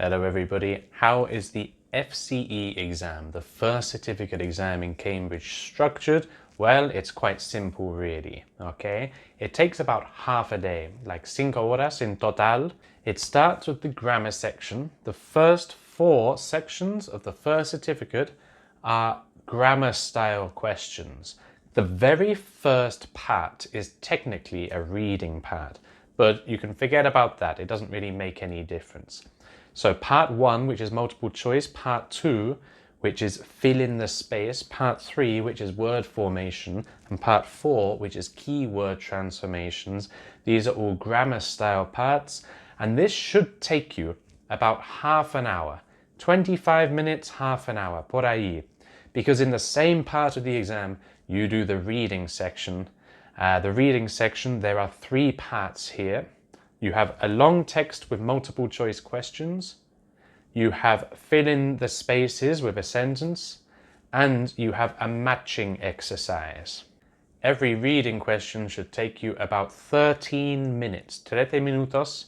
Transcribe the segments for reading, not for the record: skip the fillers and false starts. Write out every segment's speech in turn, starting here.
Hello everybody. How is the FCE exam, the first certificate exam in Cambridge, structured? Well, it's quite simple really, okay? It takes about half a day, like 5 horas in total. It starts with the grammar section. The first 4 sections of the first certificate are grammar style questions. The very first part is technically a reading part, but you can forget about that. It doesn't really make any difference. So part 1, which is multiple choice, part 2, which is fill in the space, part 3, which is word formation, and part 4, which is keyword transformations. These are all grammar style parts, and this should take you about half an hour, 25 minutes, half an hour, por ahí. Because in the same part of the exam, you do the reading section. The reading section, there are 3 parts here. You have a long text with multiple choice questions, you have fill in the spaces with a sentence, and you have a matching exercise. Every reading question should take you about 13 minutes, 13 minutos,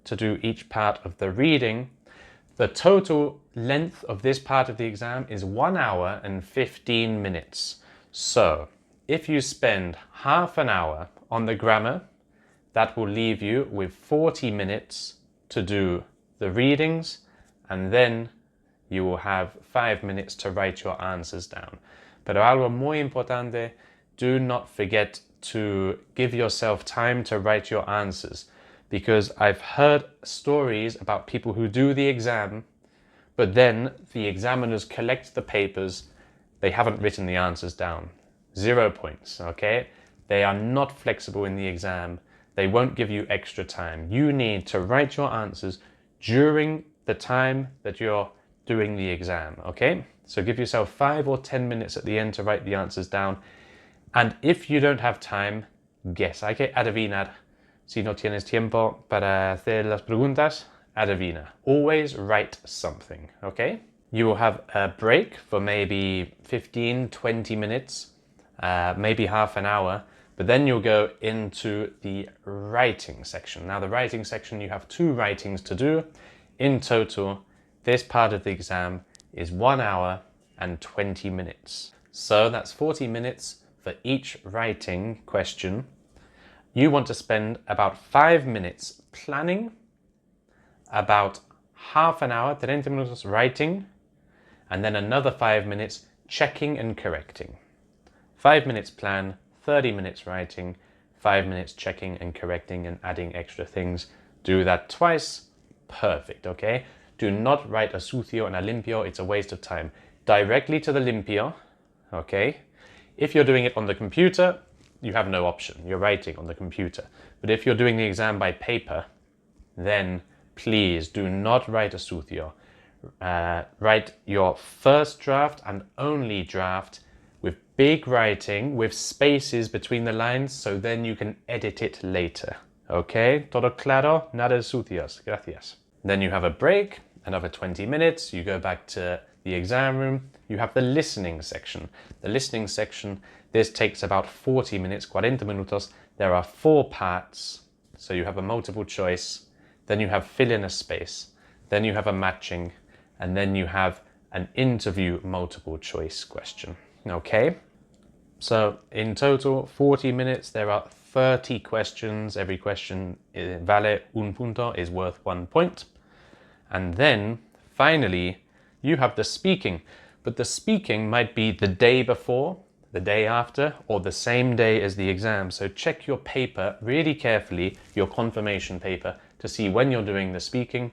to do each part of the reading. The total length of this part of the exam is 1 hour and 15 minutes. So, if you spend half an hour on the grammar, that will leave you with 40 minutes to do the readings, and then you will have 5 minutes to write your answers down. Pero algo muy importante, do not forget to give yourself time to write your answers, because I've heard stories about people who do the exam, but then the examiners collect the papers, they haven't written the answers down. 0 points, okay? They are not flexible in the exam. They won't give you extra time. You need to write your answers during the time that you're doing the exam, okay? So give yourself 5 or 10 minutes at the end to write the answers down. And if you don't have time, guess. Hay que adivinar. Si no tienes tiempo para hacer las preguntas, adivina. Always write something, okay? You will have a break for maybe 15, 20 minutes, maybe half an hour. But then you'll go into the writing section. Now the writing section, you have 2 writings to do. In total, this part of the exam is 1 hour and 20 minutes. So that's 40 minutes for each writing question. You want to spend about 5 minutes planning, about half an hour, 30 minutos writing, and then another 5 minutes checking and correcting. 5 minutes plan, 30 minutes writing, 5 minutes checking and correcting and adding extra things. Do that twice. Perfect, okay? Do not write a sucio and a limpio. It's a waste of time. Directly to the limpio, okay? If you're doing it on the computer, you have no option. You're writing on the computer. But if you're doing the exam by paper, then please do not write a sucio. Write your first draft and only draft with big writing, with spaces between the lines, so then you can edit it later. Okay? Todo claro? Nada sucios. Gracias. Then you have a break, another 20 minutes, you go back to the exam room, you have the listening section. The listening section, this takes about 40 minutes, 40 minutos. There are 4 parts, so you have a multiple choice, then you have fill in a space, then you have a matching, and then you have an interview multiple choice question. Okay, so in total 40 minutes, there are 30 questions. Every question vale un punto, is worth 1 point. And then finally you have the speaking, but the speaking might be the day before, the day after, or the same day as the exam. So check your paper really carefully, your confirmation paper, to see when you're doing the speaking.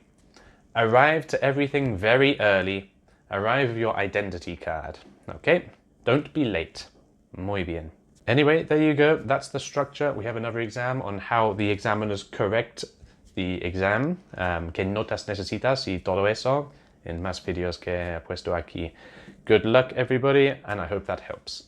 Arrive to everything very early. Arrive with your identity card, okay? Don't be late. Muy bien. Anyway, there you go. That's the structure. We have another exam on how the examiners correct the exam. ¿Qué notas necesitas y todo eso? En más videos que he puesto aquí. Good luck, everybody, and I hope that helps.